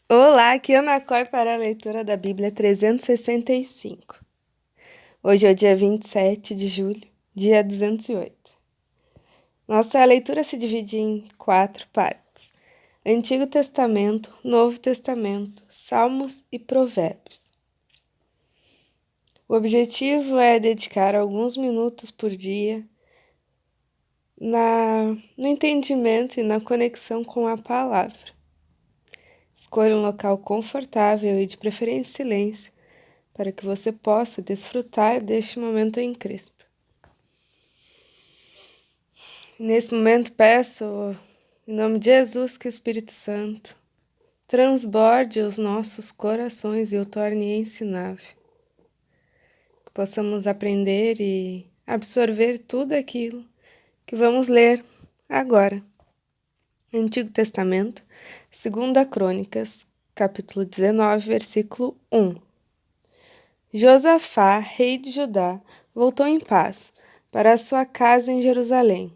Olá, aqui é Ana Cói para a leitura da Bíblia 365. Hoje é o dia 27 de julho, dia 208. Nossa leitura se divide em 4 partes: Antigo Testamento, Novo Testamento, Salmos e Provérbios. O objetivo é dedicar alguns minutos por dia no entendimento e na conexão com a palavra. Escolha um local confortável e de preferência silêncio, para que você possa desfrutar deste momento em Cristo. Nesse momento peço, em nome de Jesus, que o Espírito Santo transborde os nossos corações e o torne ensinável. Que possamos aprender e absorver tudo aquilo que vamos ler agora. Antigo Testamento, 2 Crônicas, capítulo 19, versículo 1. Josafá, rei de Judá, voltou em paz para a sua casa em Jerusalém.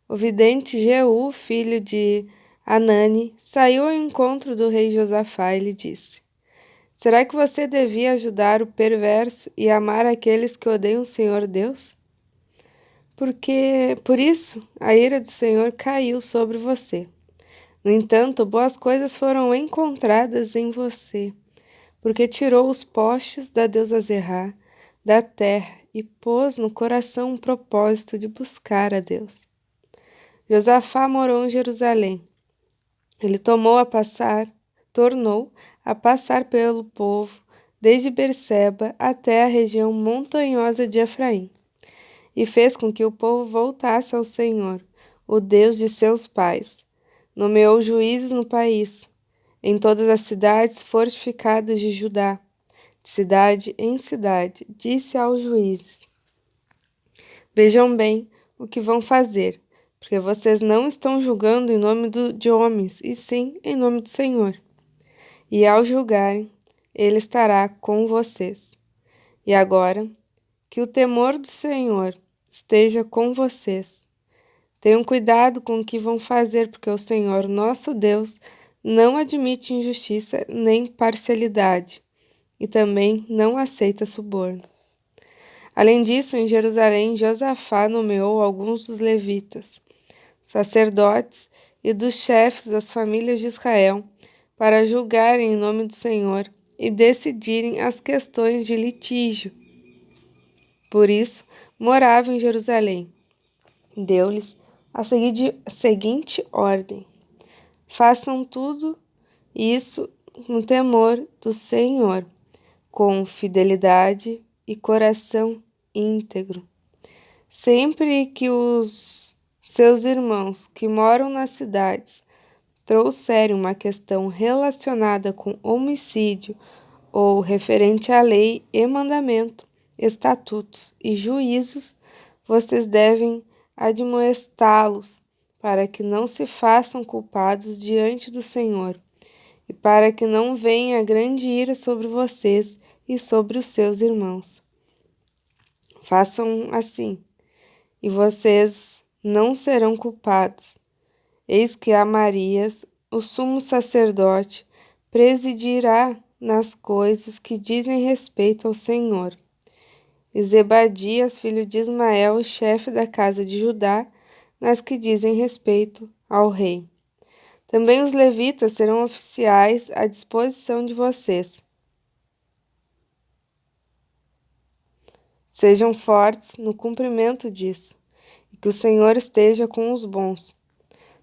O vidente Jeú, filho de Hanani, saiu ao encontro do rei Josafá e lhe disse: Será que você devia ajudar o perverso e amar aqueles que odeiam o Senhor Deus? Por isso a ira do Senhor caiu sobre você. No entanto, boas coisas foram encontradas em você, porque tirou os postes da deusa Zerá da terra e pôs no coração um propósito de buscar a Deus. Josafá morou em Jerusalém. Ele tornou a passar pelo povo, desde Berseba até a região montanhosa de Efraim, e fez com que o povo voltasse ao Senhor, o Deus de seus pais. Nomeou juízes no país, em todas as cidades fortificadas de Judá. De cidade em cidade, disse aos juízes: Vejam bem o que vão fazer, porque vocês não estão julgando em nome de homens, e sim em nome do Senhor. E ao julgarem, ele estará com vocês. E agora, que o temor do Senhor esteja com vocês. Tenham cuidado com o que vão fazer, porque o Senhor, nosso Deus, não admite injustiça nem parcialidade, e também não aceita suborno. Além disso, em Jerusalém, Josafá nomeou alguns dos levitas, sacerdotes e dos chefes das famílias de Israel, para julgarem em nome do Senhor e decidirem as questões de litígio. Por isso, moravam em Jerusalém. Deu-lhes a seguinte ordem: façam tudo isso no temor do Senhor, com fidelidade e coração íntegro. Sempre que os seus irmãos que moram nas cidades trouxerem uma questão relacionada com homicídio ou referente à lei e mandamento, estatutos e juízos, vocês devem admoestá-los para que não se façam culpados diante do Senhor e para que não venha grande ira sobre vocês e sobre os seus irmãos. Façam assim, e vocês não serão culpados. Eis que Amarias, o sumo sacerdote, presidirá nas coisas que dizem respeito ao Senhor. E Zebadias, filho de Ismael, chefe da casa de Judá, nas que dizem respeito ao rei. Também os levitas serão oficiais à disposição de vocês. Sejam fortes no cumprimento disso, e que o Senhor esteja com os bons.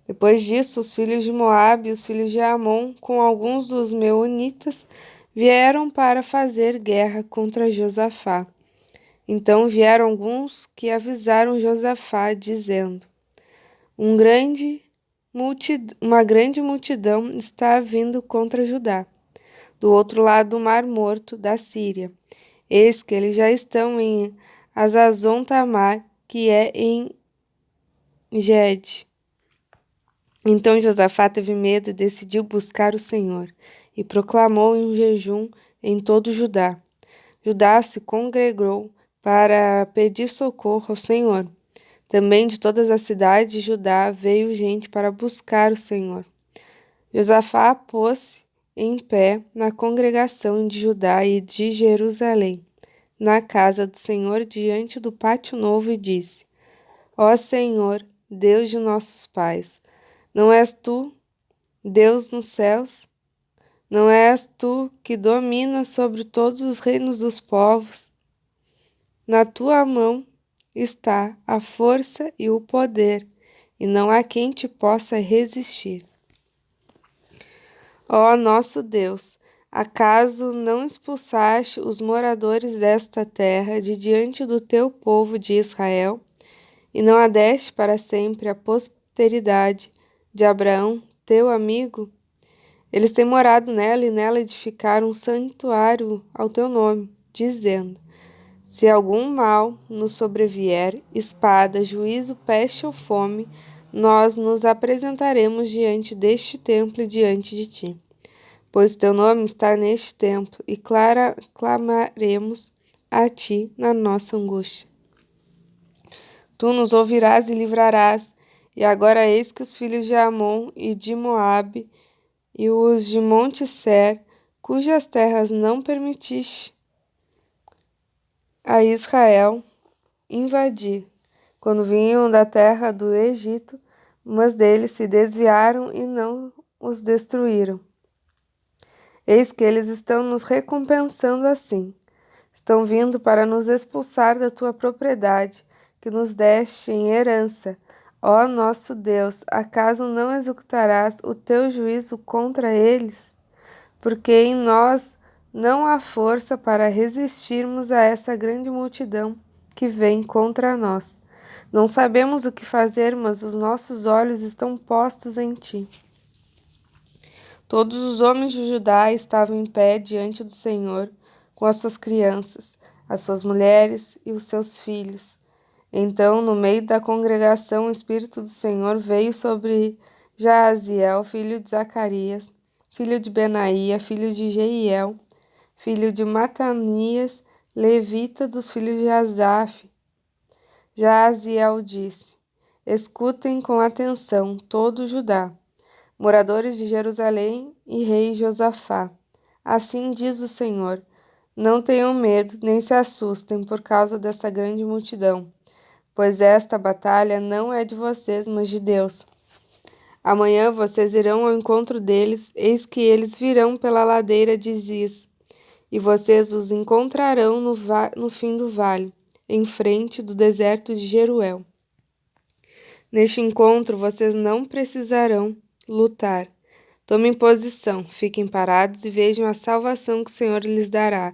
Depois disso, os filhos de Moabe e os filhos de Amon, com alguns dos meunitas, vieram para fazer guerra contra Josafá. Então vieram alguns que avisaram Josafá, dizendo: uma grande multidão está vindo contra Judá, do outro lado do Mar Morto, da Síria. Eis que eles já estão em Hazazon-Tamar, que é em Gede. Então Josafá teve medo e decidiu buscar o Senhor, e proclamou um jejum em todo Judá. Judá se congregou para pedir socorro ao Senhor. Também de todas as cidades de Judá veio gente para buscar o Senhor. Josafá pôs-se em pé na congregação de Judá e de Jerusalém, na casa do Senhor, diante do pátio novo, e disse: Ó Senhor, Deus de nossos pais, não és tu, Deus nos céus? Não és tu que dominas sobre todos os reinos dos povos? Na tua mão está a força e o poder, e não há quem te possa resistir. Ó nosso Deus, acaso não expulsaste os moradores desta terra de diante do teu povo de Israel, e não a deste para sempre a posteridade de Abraão, teu amigo? Eles têm morado nela e nela edificaram um santuário ao teu nome, dizendo: Se algum mal nos sobrevier, espada, juízo, peste ou fome, nós nos apresentaremos diante deste templo e diante de ti. Pois teu nome está neste templo, e clamaremos a ti na nossa angústia. Tu nos ouvirás e livrarás. E agora eis que os filhos de Amon e de Moabe e os de Monte Ser, cujas terras não permitiste a Israel invadir, quando vinham da terra do Egito, mas deles se desviaram e não os destruíram. Eis que eles estão nos recompensando assim. Estão vindo para nos expulsar da tua propriedade, que nos deste em herança. Ó nosso Deus, acaso não executarás o teu juízo contra eles? Porque em nós não há força para resistirmos a essa grande multidão que vem contra nós. Não sabemos o que fazer, mas os nossos olhos estão postos em ti. Todos os homens de Judá estavam em pé diante do Senhor, com as suas crianças, as suas mulheres e os seus filhos. Então, no meio da congregação, o Espírito do Senhor veio sobre Jaaziel, filho de Zacarias, filho de Benaía, filho de Jeiel, filho de Matanias, levita dos filhos de Asaf. Jaaziel disse: Escutem com atenção todo Judá, moradores de Jerusalém e rei Josafá. Assim diz o Senhor: Não tenham medo, nem se assustem por causa dessa grande multidão, pois esta batalha não é de vocês, mas de Deus. Amanhã vocês irão ao encontro deles, eis que eles virão pela ladeira de Ziz, e vocês os encontrarão no fim do vale, em frente do deserto de Jeruel. Neste encontro vocês não precisarão lutar. Tomem posição, fiquem parados e vejam a salvação que o Senhor lhes dará,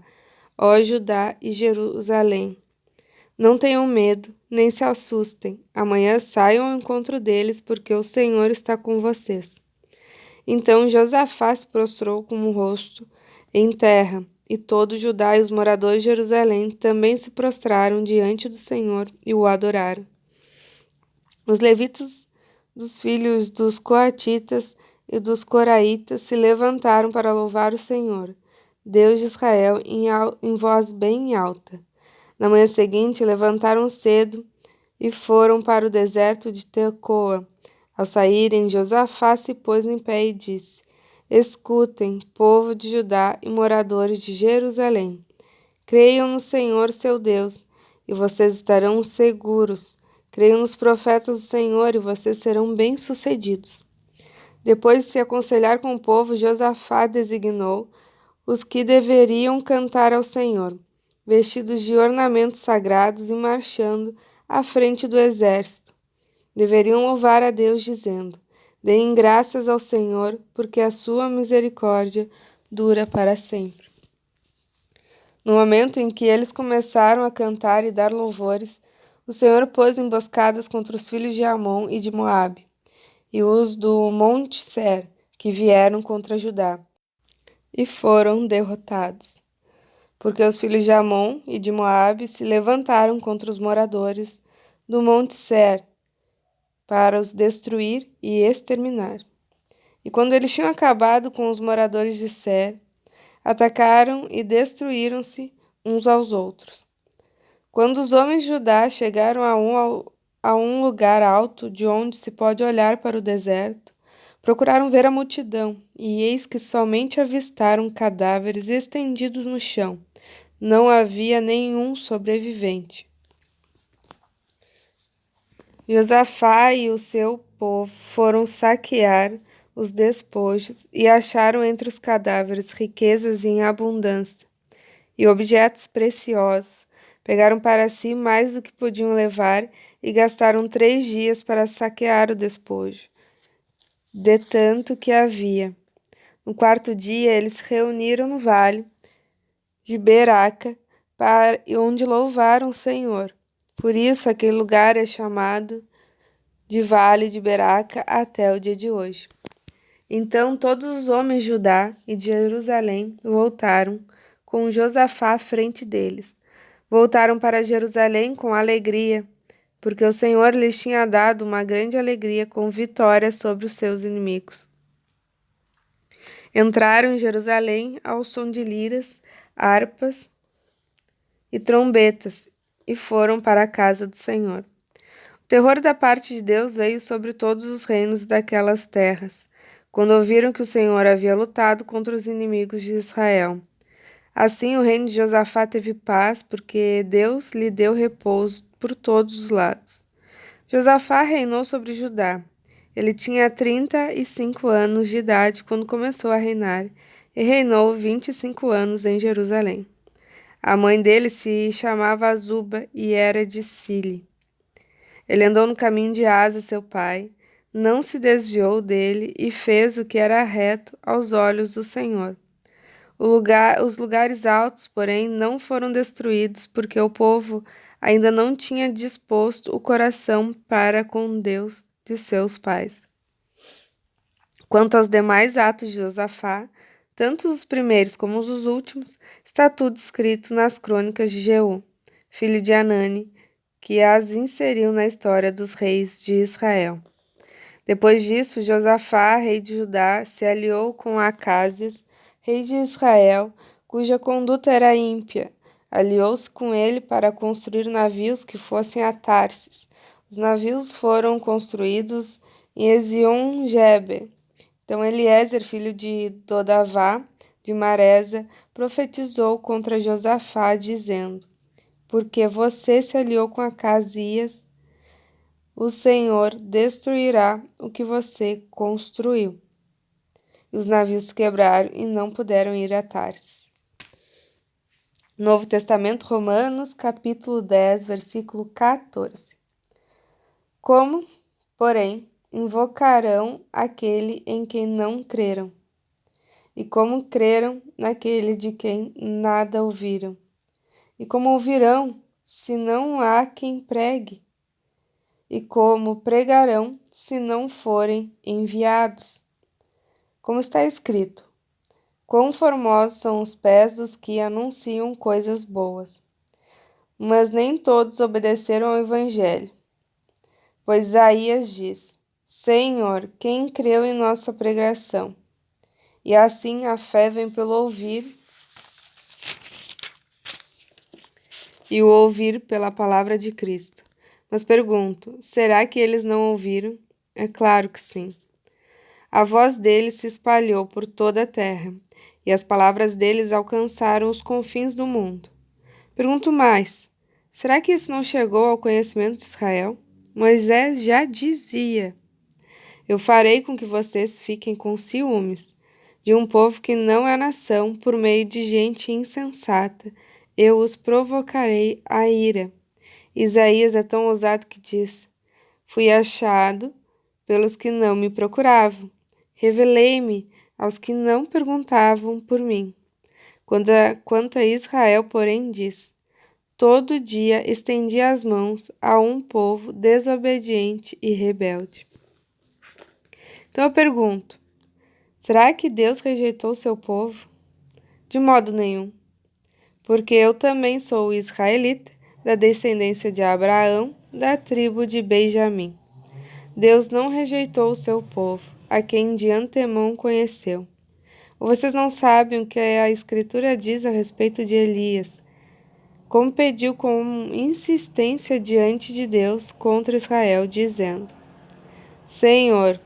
ó Judá e Jerusalém. Não tenham medo, nem se assustem. Amanhã saiam ao encontro deles, porque o Senhor está com vocês. Então Josafá se prostrou com o rosto em terra, e todo Judá e os moradores de Jerusalém também se prostraram diante do Senhor e o adoraram. Os levitas dos filhos dos coatitas e dos coraitas se levantaram para louvar o Senhor, Deus de Israel, em voz bem alta. Na manhã seguinte, levantaram cedo e foram para o deserto de Tecoa. Ao saírem, Josafá se pôs em pé e disse: Escutem, povo de Judá e moradores de Jerusalém. Creiam no Senhor seu Deus, e vocês estarão seguros. Creiam nos profetas do Senhor, e vocês serão bem-sucedidos. Depois de se aconselhar com o povo, Josafá designou os que deveriam cantar ao Senhor, vestidos de ornamentos sagrados e marchando à frente do exército. Deveriam louvar a Deus, dizendo: Deem graças ao Senhor, porque a sua misericórdia dura para sempre. No momento em que eles começaram a cantar e dar louvores, o Senhor pôs emboscadas contra os filhos de Amon e de Moabe, e os do Monte Ser, que vieram contra Judá, e foram derrotados. Porque os filhos de Amon e de Moabe se levantaram contra os moradores do Monte Ser, para os destruir e exterminar. E quando eles tinham acabado com os moradores de Ser, atacaram e destruíram-se uns aos outros. Quando os homens de Judá chegaram a um lugar alto de onde se pode olhar para o deserto, Procuraram ver a multidão, e eis que somente avistaram cadáveres estendidos no chão. Não havia nenhum sobrevivente. Josafá e o seu povo foram saquear os despojos e acharam entre os cadáveres riquezas em abundância e objetos preciosos. Pegaram para si mais do que podiam levar e gastaram 3 dias para saquear o despojo, de tanto que havia. No quarto dia, eles se reuniram no vale de Beraca, onde louvaram o Senhor. Por isso, aquele lugar é chamado de Vale de Beraca até o dia de hoje. Então todos os homens de Judá e de Jerusalém voltaram, com Josafá à frente deles. Voltaram para Jerusalém com alegria, porque o Senhor lhes tinha dado uma grande alegria com vitória sobre os seus inimigos. Entraram em Jerusalém ao som de liras, harpas e trombetas, e foram para a casa do Senhor. O terror da parte de Deus veio sobre todos os reinos daquelas terras, quando ouviram que o Senhor havia lutado contra os inimigos de Israel. Assim o reino de Josafá teve paz, porque Deus lhe deu repouso por todos os lados. Josafá reinou sobre Judá. Ele tinha 35 anos de idade quando começou a reinar, e reinou 25 anos em Jerusalém. A mãe dele se chamava Azuba e era de Sile. Ele andou no caminho de Asa, seu pai, não se desviou dele e fez o que era reto aos olhos do Senhor. Os lugares altos, porém, não foram destruídos, porque o povo ainda não tinha disposto o coração para com Deus de seus pais. Quanto aos demais atos de Josafá, tanto os primeiros como os últimos, está tudo escrito nas crônicas de Jeú, filho de Anani, que as inseriu na história dos reis de Israel. Depois disso, Josafá, rei de Judá, se aliou com Acázias, rei de Israel, cuja conduta era ímpia. Aliou-se com ele para construir navios que fossem a Tarsis. Os navios foram construídos em Ezion-Geber. Então Eliezer, filho de Dodavá, de Maresa, profetizou contra Josafá, dizendo: porque você se aliou com Acasias, o Senhor destruirá o que você construiu. E os navios quebraram e não puderam ir a Tarsis. Novo Testamento, Romanos, capítulo 10, versículo 14. Como, porém, invocarão aquele em quem não creram? E como creram naquele de quem nada ouviram? E como ouvirão, se não há quem pregue? E como pregarão, se não forem enviados? Como está escrito: quão formosos são os pés dos que anunciam coisas boas. Mas nem todos obedeceram ao Evangelho. Pois Isaías diz: Senhor, quem creu em nossa pregação? E assim a fé vem pelo ouvir, e o ouvir pela palavra de Cristo. Mas pergunto, será que eles não ouviram? É claro que sim. A voz deles se espalhou por toda a terra, e as palavras deles alcançaram os confins do mundo. Pergunto mais, será que isso não chegou ao conhecimento de Israel? Moisés já dizia: eu farei com que vocês fiquem com ciúmes de um povo que não é nação, por meio de gente insensata. Eu os provocarei a ira. Isaías é tão ousado que diz: fui achado pelos que não me procuravam. Revelei-me aos que não perguntavam por mim. Quanto a Israel, porém, diz: todo dia estendi as mãos a um povo desobediente e rebelde. Então eu pergunto: será que Deus rejeitou seu povo? De modo nenhum. Porque eu também sou israelita, da descendência de Abraão, da tribo de Benjamim. Deus não rejeitou o seu povo, a quem de antemão conheceu. Ou vocês não sabem o que a Escritura diz a respeito de Elias, como pediu com insistência diante de Deus contra Israel, dizendo: Senhor,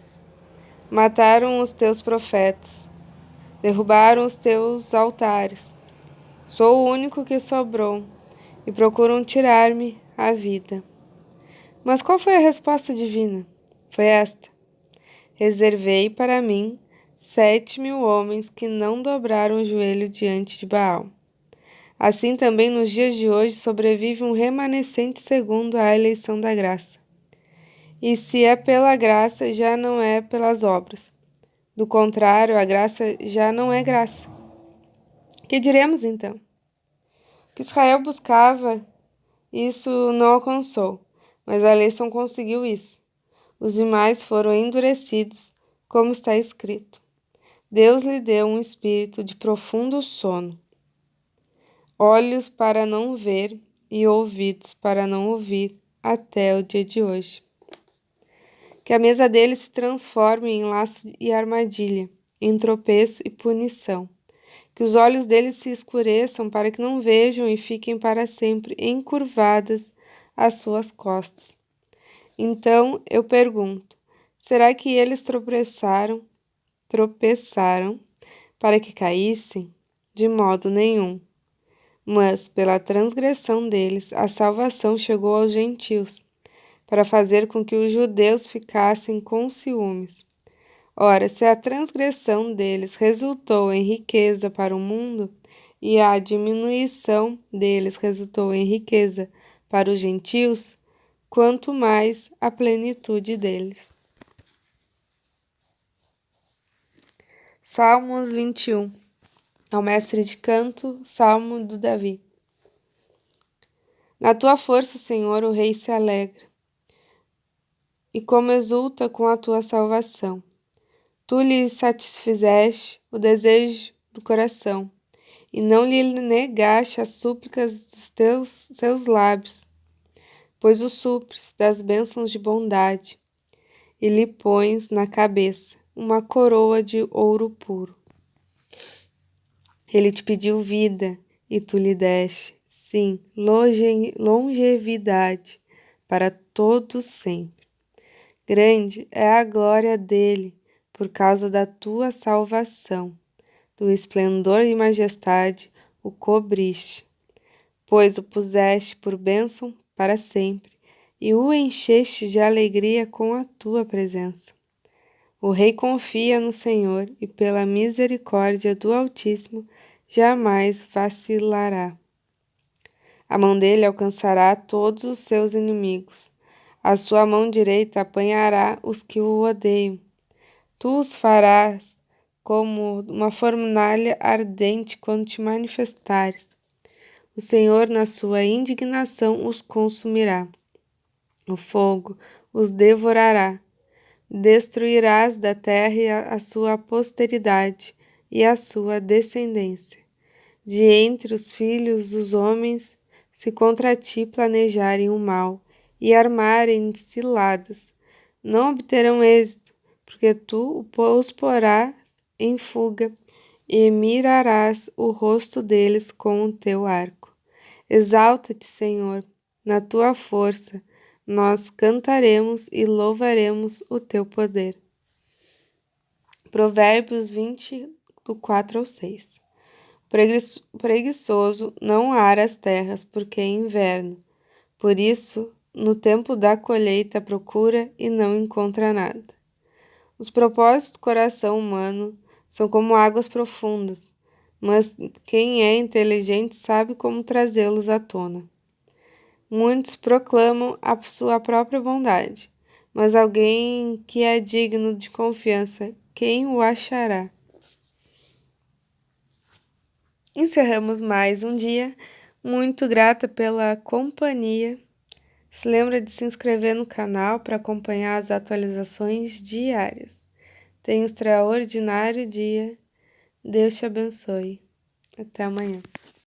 Mataram os teus profetas, derrubaram os teus altares. Sou o único que sobrou e procuram tirar-me a vida. Mas qual foi a resposta divina? Foi esta: reservei para mim 7.000 homens que não dobraram o joelho diante de Baal. Assim também nos dias de hoje sobrevive um remanescente segundo a eleição da graça. E se é pela graça, já não é pelas obras. Do contrário, a graça já não é graça. Que diremos então? Que Israel buscava, isso não alcançou, mas a eleição conseguiu isso. Os demais foram endurecidos, como está escrito. Deus lhe deu um espírito de profundo sono, olhos para não ver e ouvidos para não ouvir, até o dia de hoje. Que a mesa dele se transforme em laço e armadilha, em tropeço e punição. Que os olhos deles se escureçam para que não vejam e fiquem para sempre encurvadas as suas costas. Então eu pergunto: será que eles tropeçaram para que caíssem? De modo nenhum. Mas, pela transgressão deles, a salvação chegou aos gentios, para fazer com que os judeus ficassem com ciúmes. Ora, se a transgressão deles resultou em riqueza para o mundo, e a diminuição deles resultou em riqueza para os gentios, quanto mais a plenitude deles. Salmos 21. Ao mestre de canto, Salmo do Davi. Na tua força, Senhor, o rei se alegra, e como exulta com a tua salvação. Tu lhe satisfizeste o desejo do coração, e não lhe negaste as súplicas dos seus lábios, pois o supres das bênçãos de bondade, e lhe pões na cabeça uma coroa de ouro puro. Ele te pediu vida, e tu lhe deste, sim, longevidade para todo sempre. Grande é a glória dele, por causa da tua salvação. Do esplendor e majestade o cobriste, pois o puseste por bênção para sempre, e o encheste de alegria com a tua presença. O rei confia no Senhor, e pela misericórdia do Altíssimo jamais vacilará. A mão dele alcançará todos os seus inimigos. A sua mão direita apanhará os que o odeiam. Tu os farás como uma fornalha ardente quando te manifestares. O Senhor, na sua indignação, os consumirá. O fogo os devorará. Destruirás da terra a sua posteridade e a sua descendência. De entre os filhos dos homens, se contra ti planejarem o mal e armarem ciladas, não obterão êxito, porque tu os porás em fuga e mirarás o rosto deles com o teu arco. Exalta-te, Senhor, na tua força, nós cantaremos e louvaremos o teu poder. Provérbios 20, do 4 ao 6. O preguiçoso não ara as terras, porque é inverno. Por isso, no tempo da colheita procura e não encontra nada. Os propósitos do coração humano são como águas profundas, mas quem é inteligente sabe como trazê-los à tona. Muitos proclamam a sua própria bondade, mas alguém que é digno de confiança, quem o achará? Encerramos mais um dia. Muito grata pela companhia. Se lembra de se inscrever no canal para acompanhar as atualizações diárias. Tenha um extraordinário dia. Deus te abençoe. Até amanhã.